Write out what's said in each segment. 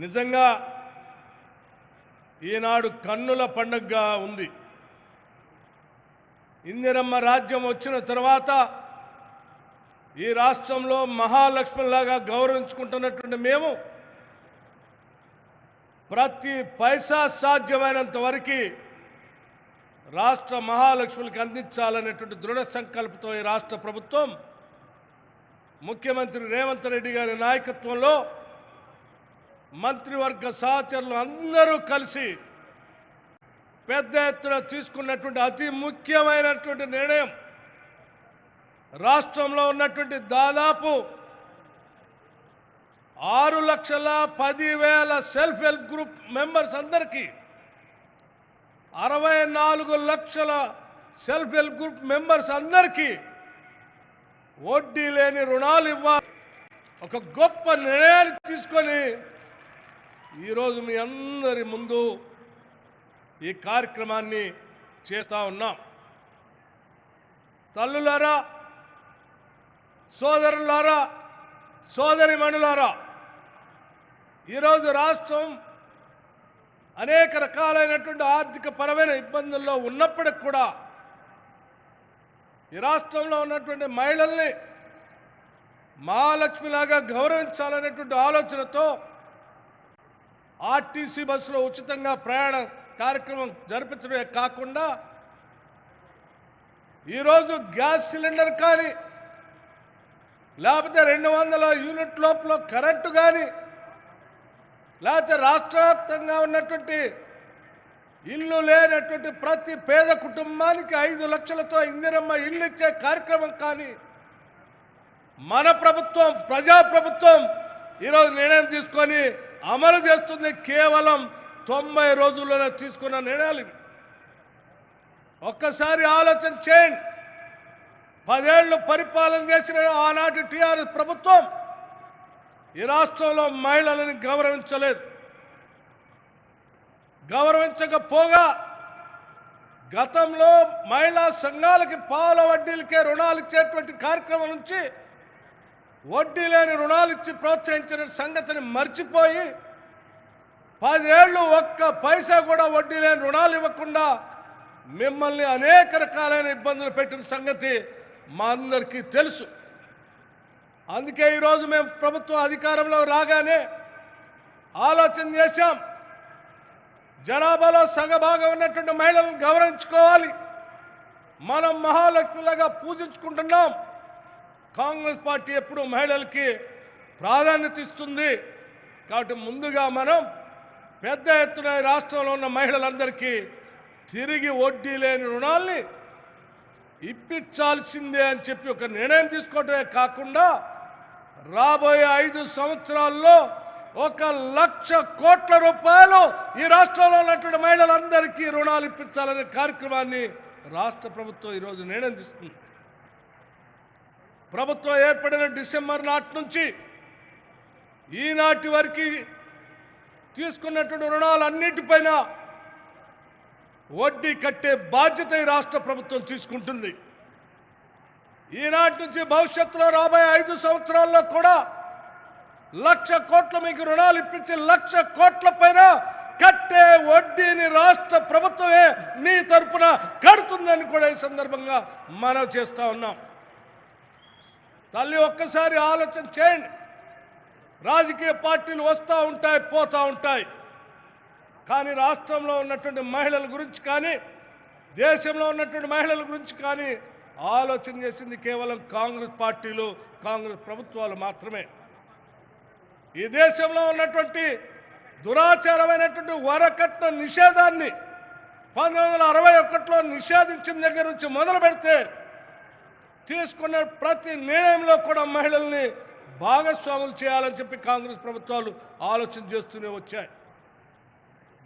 నిజంగా ఈనాడు కన్నుల పండుగగా ఉంది. ఇందిరమ్మ రాజ్యం వచ్చిన తర్వాత ఈ రాష్ట్రంలో మహాలక్ష్మిలాగా గౌరవించుకుంటున్నటువంటి మేము ప్రతి పైసా సాధ్యమైనంత వరకు రాష్ట్ర మహాలక్ష్మికి అందించాలనేటువంటి దృఢ సంకల్పంతో ఈ రాష్ట్ర ప్రభుత్వం ముఖ్యమంత్రి రేవంత్ రెడ్డి గారి నాయకత్వంలో మంత్రివర్గ సహచరులు అందరూ కలిసి పెద్ద ఎత్తున తీసుకున్నటువంటి అతి ముఖ్యమైనటువంటి నిర్ణయం రాష్ట్రంలో ఉన్నటువంటి దాదాపు 6,10,000 సెల్ఫ్ హెల్ప్ గ్రూప్ మెంబర్స్ అందరికీ 64 లక్షల సెల్ఫ్ హెల్ప్ గ్రూప్ మెంబర్స్ అందరికీ వడ్డీ లేని రుణాలు ఇవ్వాలి. ఒక గొప్ప నిర్ణయాన్ని తీసుకొని ఈరోజు మీ అందరి ముందు ఈ కార్యక్రమాన్ని చేస్తూ ఉన్నాం. తల్లులారా, సోదరులారా, సోదరిమణులారా, ఈరోజు రాష్ట్రం అనేక రకాలైనటువంటి ఆర్థిక పరమైన ఇబ్బందుల్లో ఉన్నప్పటికి కూడా ఈ రాష్ట్రంలో ఉన్నటువంటి మహిళల్ని మహాలక్ష్మిలాగా గౌరవించాలనేటువంటి ఆలోచనతో ఆర్టీసీ బస్సులో ఉచితంగా ప్రయాణ కార్యక్రమం జరిపించడమే కాకుండా ఈరోజు గ్యాస్ సిలిండర్ కానీ లేకపోతే 200 యూనిట్ లోపల కరెంటు కానీ లేకపోతే రాష్ట్ర వ్యాప్తంగా ఉన్నటువంటి ఇల్లు లేనటువంటి ప్రతి పేద కుటుంబానికి 5 లక్షలతో ఇందిరమ్మ ఇల్లు ఇచ్చే కార్యక్రమం కానీ మన ప్రభుత్వం ప్రజాప్రభుత్వం ఈరోజు నిర్ణయం తీసుకొని అమలు చేస్తుంది. కేవలం 90 రోజుల్లోనే తీసుకున్న నిర్ణయాలు. ఒక్కసారి ఆలోచన చేయండి. 10 ఏళ్ళు పరిపాలన చేసిన ఆనాటి టీఆర్ఎస్ ప్రభుత్వం ఈ రాష్ట్రంలో మహిళలను గౌరవించలేదు. గౌరవించకపోగా గతంలో మహిళా సంఘాలకి పాల వడ్డీలకే రుణాలు ఇచ్చేటువంటి కార్యక్రమం నుంచి వడ్డీ లేని రుణాలు ఇచ్చి ప్రోత్సహించిన సంగతిని మర్చిపోయి 10 ఏళ్ళు ఒక్క పైసా కూడా వడ్డీ లేని రుణాలు ఇవ్వకుండా మిమ్మల్ని అనేక రకాలైన ఇబ్బందులు పెట్టిన సంగతి మా అందరికీ తెలుసు. అందుకే ఈరోజు మేము ప్రభుత్వం అధికారంలో రాగానే ఆలోచన చేశాం. జనాభాలో సగభాగం ఉన్నటువంటి మహిళలను గౌరవించుకోవాలి. మనం మహాలక్ష్మిలాగా పూజించుకుంటున్నాం. కాంగ్రెస్ పార్టీ ఎప్పుడు మహిళలకి ప్రాధాన్యత ఇస్తుంది. కాబట్టి ముందుగా మనం పెద్ద ఎత్తున రాష్ట్రంలో ఉన్న మహిళలందరికీ తిరిగి వడ్డీ లేని రుణాల్ని ఇప్పించాల్సిందే అని చెప్పి ఒక నిర్ణయం తీసుకోవడమే కాకుండా రాబోయే 5 సంవత్సరాల్లో 1,00,000 కోట్ల రూపాయలు ఈ రాష్ట్రంలో ఉన్నటువంటి మహిళలందరికీ రుణాలు ఇప్పించాలనే కార్యక్రమాన్ని రాష్ట్ర ప్రభుత్వం ఈరోజు నిర్ణయం తీసుకుంది. ప్రభుత్వం ఏర్పడిన డిసెంబర్ నాటి నుంచి ఈనాటి వరకు తీసుకున్నటువంటి రుణాలన్నిటిపైన వడ్డీ కట్టే బాధ్యత ఈ రాష్ట్ర ప్రభుత్వం తీసుకుంటుంది. ఈనాటి నుంచి భవిష్యత్తులో రాబోయే 5 సంవత్సరాల్లో కూడా 1,00,000 కోట్ల మీకు రుణాలు ఇప్పించి 1,00,000 కోట్ల పైన కట్టే వడ్డీని రాష్ట్ర ప్రభుత్వమే మీ తరపున కడుతుందని కూడా ఈ సందర్భంగా మనవి చేస్తూ ఉన్నాం. తల్లి, ఒక్కసారి ఆలోచన చేయండి. రాజకీయ పార్టీలు వస్తూ ఉంటాయి, పోతూ ఉంటాయి. కానీ రాష్ట్రంలో ఉన్నటువంటి మహిళల గురించి కానీ దేశంలో ఉన్నటువంటి మహిళల గురించి కానీ ఆలోచన చేసింది కేవలం కాంగ్రెస్ పార్టీలు, కాంగ్రెస్ ప్రభుత్వాలు మాత్రమే. ఈ దేశంలో ఉన్నటువంటి దురాచారమైనటువంటి వరకట్న నిషేధాన్ని 1961లో నిషేధించిన దగ్గర నుంచి మొదలు పెడితే తీసుకున్న ప్రతి నిర్ణయంలో కూడా మహిళల్ని భాగస్వాములు చేయాలని చెప్పి కాంగ్రెస్ ప్రభుత్వాలు ఆలోచన చేస్తూనే వచ్చాయి.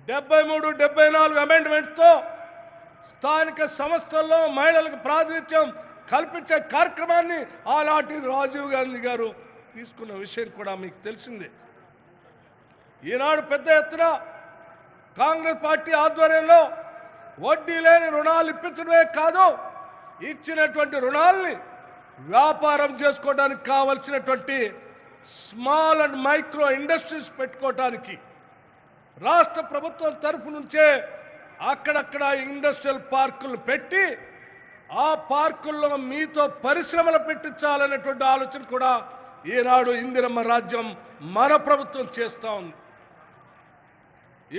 73, 74 అమెండ్మెంట్తో స్థానిక సంస్థల్లో మహిళలకు ప్రాతినిధ్యం కల్పించే కార్యక్రమాన్ని ఆనాటి రాజీవ్ గాంధీ గారు తీసుకున్న విషయం కూడా మీకు తెలిసిందే. ఈనాడు పెద్ద ఎత్తున కాంగ్రెస్ పార్టీ ఆధ్వర్యంలో వడ్డీ లేని రుణాలు ఇప్పించడమే కాదు, ఇచ్చినటువంటి రుణాల్ని వ్యాపారం చేసుకోవడానికి కావలసినటువంటి స్మాల్ అండ్ మైక్రో ఇండస్ట్రీస్ పెట్టుకోవటానికి రాష్ట్ర ప్రభుత్వం తరఫు నుంచే అక్కడక్కడ ఇండస్ట్రియల్ పార్కులు పెట్టి ఆ పార్కుల్లో మీతో పరిశ్రమలు పెట్టించాలనేటువంటి ఆలోచన కూడా ఈనాడు ఇందిరమ్మ రాజ్యం మన ప్రభుత్వం చేస్తూ ఉంది.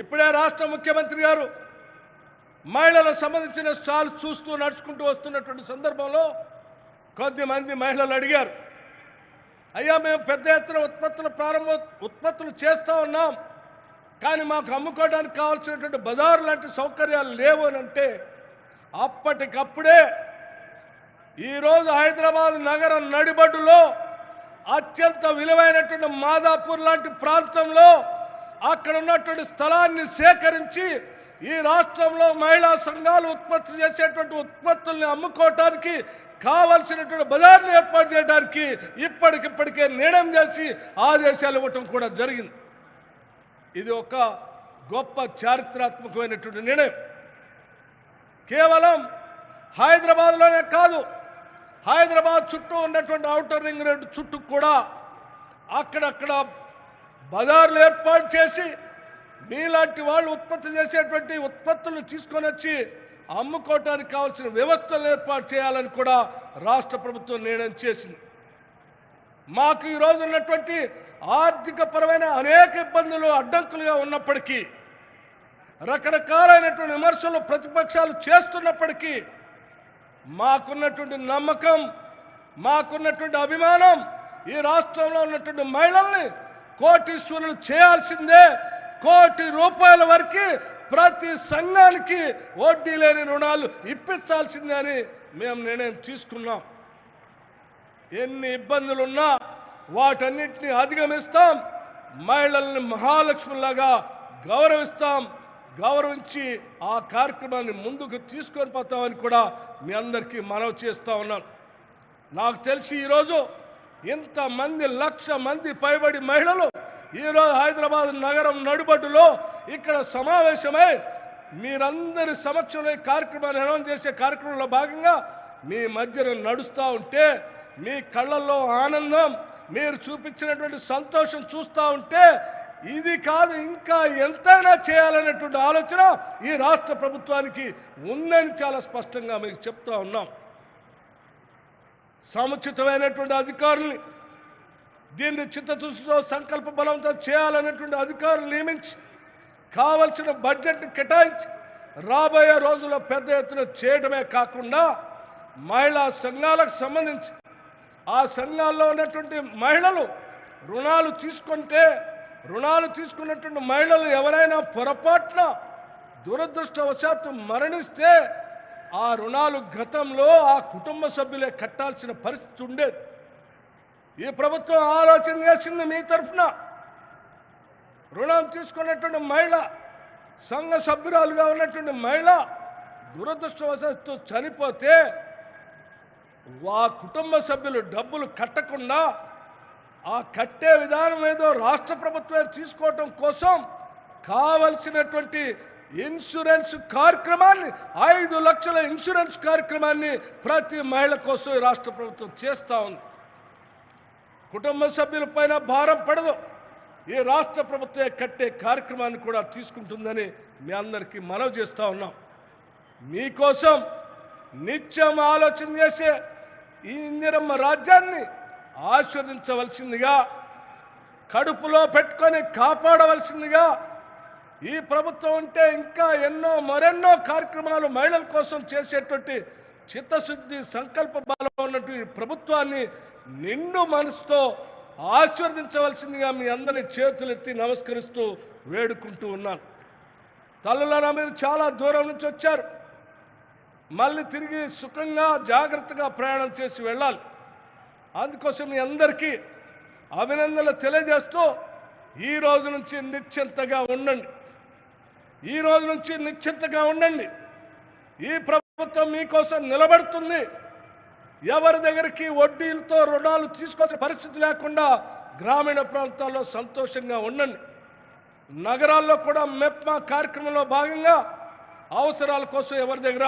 ఇప్పుడే రాష్ట్ర ముఖ్యమంత్రి గారు మహిళలకు సంబంధించిన స్టాల్స్ చూస్తూ నడుచుకుంటూ వస్తున్నటువంటి సందర్భంలో కొద్దిమంది మహిళలు అడిగారు, అయ్యా మేము పెద్ద ఎత్తున ఉత్పత్తులు చేస్తూ ఉన్నాం, కానీ మాకు అమ్ముకోవడానికి కావాల్సినటువంటి బజారు లాంటి సౌకర్యాలు లేవు అని అంటే అప్పటికప్పుడే ఈరోజు హైదరాబాద్ నగరం నడిబడ్డులో అత్యంత విలువైనటువంటి మాదాపూర్ లాంటి ప్రాంతంలో అక్కడ ఉన్నటువంటి స్థలాన్ని సేకరించి ఈ రాష్ట్రంలో మహిళా సంఘాలు ఉత్పత్తి చేసేటువంటి ఉత్పత్తుల్ని అమ్ముకోవటానికి కావలసినటువంటి బజార్ని ఏర్పాటు చేయడానికి ఇప్పటికిప్పటికే నిర్ణయం చేసి ఆదేశాలు ఇవ్వటం కూడా జరిగింది. ఇది ఒక గొప్ప చారిత్రాత్మకమైనటువంటి నిర్ణయం. కేవలం హైదరాబాద్లోనే కాదు, హైదరాబాద్ చుట్టూ ఉన్నటువంటి ఔటర్ రింగ్ రోడ్ చుట్టూ కూడా అక్కడక్కడ బజార్లు ఏర్పాటు చేసి మీలాంటి వాళ్ళు ఉత్పత్తి చేసేటువంటి ఉత్పత్తులను తీసుకొని వచ్చి అమ్ముకోవటానికి కావాల్సిన వ్యవస్థలు ఏర్పాటు చేయాలని కూడా రాష్ట్ర ప్రభుత్వం నిర్ణయం చేసింది. మాకు ఈరోజు ఉన్నటువంటి ఆర్థిక పరమైన అనేక ఇబ్బందులు అడ్డంకులుగా ఉన్నప్పటికీ, రకరకాలైనటువంటి విమర్శలు ప్రతిపక్షాలు చేస్తున్నప్పటికీ మాకున్నటువంటి నమ్మకం, మాకున్నటువంటి అభిమానం ఈ రాష్ట్రంలో ఉన్నటువంటి మహిళల్ని కోటీశ్వరులు చేయాల్సిందే. ₹1,00,00,000 వరకు ప్రతి సంఘానికి వడ్డీ లేని రుణాలు ఇప్పించాల్సిందే అని మేము నిర్ణయం తీసుకున్నాం. ఎన్ని ఇబ్బందులున్నా వాటన్నిటిని అధిగమిస్తాం, మహిళల్ని మహాలక్ష్మిలాగా గౌరవిస్తాం, గౌరవించి ఆ కార్యక్రమాన్ని ముందుకు తీసుకొని పోతామని కూడా మీ అందరికీ మనవి చేస్తూ ఉన్నాను. నాకు తెలిసి ఈరోజు ఇంతమంది 1,00,000 మంది పైబడి మహిళలు ఈరోజు హైదరాబాద్ నగరం నడిబడ్డులో ఇక్కడ సమావేశమై మీరందరి సమక్షంలో ఈ కార్యక్రమాన్ని అనౌన్స్ చేసే కార్యక్రమంలో భాగంగా మీ మధ్యన నడుస్తూ ఉంటే మీ కళ్ళల్లో ఆనందం, మీరు చూపించినటువంటి సంతోషం చూస్తూ ఉంటే ఇది కాదు ఇంకా ఎంతైనా చేయాలనేటువంటి ఆలోచన ఈ రాష్ట్ర ప్రభుత్వానికి ఉందని చాలా స్పష్టంగా మీకు చెప్తా ఉన్నాం. సముచితమైనటువంటి అధికారుల్ని, దీన్ని చిత్తశుద్ధితో సంకల్ప బలంతో చేయాలనేటువంటి అధికారులు నియమించి కావలసిన బడ్జెట్ని కేటాయించి రాబోయే రోజుల్లో పెద్ద ఎత్తున చేయడమే కాకుండా మహిళా సంఘాలకు సంబంధించి ఆ సంఘాల్లో ఉన్నటువంటి మహిళలు రుణాలు తీసుకున్నటువంటి మహిళలు ఎవరైనా పొరపాటున దురదృష్టవశాత్తు మరణిస్తే ఆ రుణాలు గతంలో ఆ కుటుంబ సభ్యులే కట్టాల్సిన పరిస్థితి ఉండేది. ఈ ప్రభుత్వం ఆలోచన చేసింది, మీ తరఫున రుణం తీసుకున్నటువంటి మహిళ, సంఘ సభ్యురాలుగా ఉన్నటువంటి మహిళ దురదృష్టవశాత్తు చనిపోతే ఆ కుటుంబ సభ్యులు డబ్బులు కట్టకుండా ఆ కట్టే విధానం ఏదో రాష్ట్ర ప్రభుత్వం తీసుకోవటం కోసం కావలసినటువంటి ఇన్సూరెన్స్ కార్యక్రమాన్ని 5 లక్షల ఇన్సూరెన్స్ కార్యక్రమాన్ని ప్రతి మహిళ కోసం ఈ రాష్ట్ర ప్రభుత్వం చేస్తూ ఉంది. కుటుంబ సభ్యుల పైన భారం పడదు, ఈ రాష్ట్ర ప్రభుత్వం కట్టే కార్యక్రమాన్ని కూడా తీసుకుంటుందని మీ అందరికీ మనవి చేస్తూ ఉన్నాం. మీకోసం నిత్యం ఆలోచన చేసే ఈ ఇందిరమ్మ రాజ్యాన్ని ఆస్వాదించవలసిందిగా, కడుపులో పెట్టుకొని కాపాడవలసిందిగా, ఈ ప్రభుత్వం ఉంటే ఇంకా మరెన్నో కార్యక్రమాలు మహిళల కోసం చేసేటువంటి చిత్తశుద్ధి సంకల్ప బలం ఉన్నటువంటి ప్రభుత్వాన్ని నిండు మనసుతో ఆశీర్వదించవలసిందిగా మీ అందరినీ చేతులెత్తి నమస్కరిస్తూ వేడుకుంటూ ఉన్నాను. తల్లులారా, మీరు చాలా దూరం నుంచి వచ్చారు, మళ్ళీ తిరిగి సుఖంగా జాగ్రత్తగా ప్రయాణం చేసి వెళ్ళాలి. అందుకోసం మీ అందరికీ అభినందనలు తెలియజేస్తూ ఈ రోజు నుంచి నిశ్చింతగా ఉండండి, ఈ రోజు నుంచి నిశ్చింతగా ఉండండి. ఈ ప్రభుత్వం మీకోసం నిలబడుతుంది. ఎవరి దగ్గరికి వడ్డీలతో రుణాలు తీసుకొచ్చే పరిస్థితి లేకుండా గ్రామీణ ప్రాంతాల్లో సంతోషంగా ఉండండి. నగరాల్లో కూడా మెప్మా కార్యక్రమంలో భాగంగా అవసరాల కోసం ఎవరి దగ్గర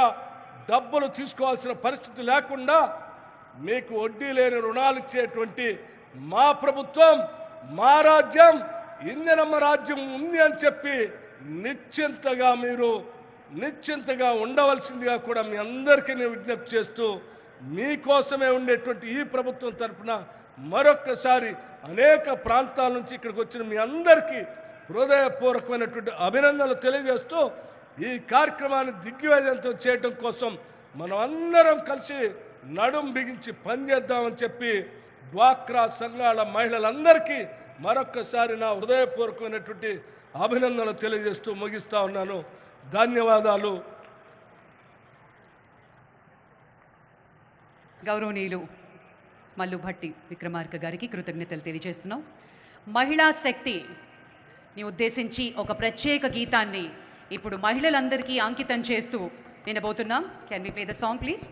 డబ్బులు తీసుకోవాల్సిన పరిస్థితి లేకుండా మీకు వడ్డీ లేని రుణాలు ఇచ్చేటువంటి మా ప్రభుత్వం, మా రాజ్యం, ఇందిరమ్మ రాజ్యం ఉంది అని చెప్పి నిశ్చింతగా ఉండవలసిందిగా కూడా మీ అందరికీ నేను విజ్ఞప్తి చేస్తూ, మీకోసమే ఉండేటువంటి ఈ ప్రభుత్వం తరఫున మరొక్కసారి అనేక ప్రాంతాల నుంచి ఇక్కడికి వచ్చిన మీ అందరికీ హృదయపూర్వకమైనటువంటి అభినందనలు తెలియజేస్తూ, ఈ కార్యక్రమాన్ని దిగ్విజయంతం చేయడం కోసం మనం అందరం కలిసి నడుం బిగించి పనిచేద్దామని చెప్పి డ్వాక్రా సంఘాల మహిళలందరికీ మరొక్కసారి నా హృదయపూర్వకమైనటువంటి అభినందనలు తెలియజేస్తూ ముగిస్తా ఉన్నాను. ధన్యవాదాలు. గౌరవనీయులు మల్లు భట్టి విక్రమార్క గారికి కృతజ్ఞతలు తెలియజేస్తున్నాం. మహిళా శక్తిని ఉద్దేశించి ఒక ప్రత్యేక గీతాన్ని ఇప్పుడు మహిళలందరికీ అంకితం చేస్తూ వినబోతున్నాం. Can we play the song please?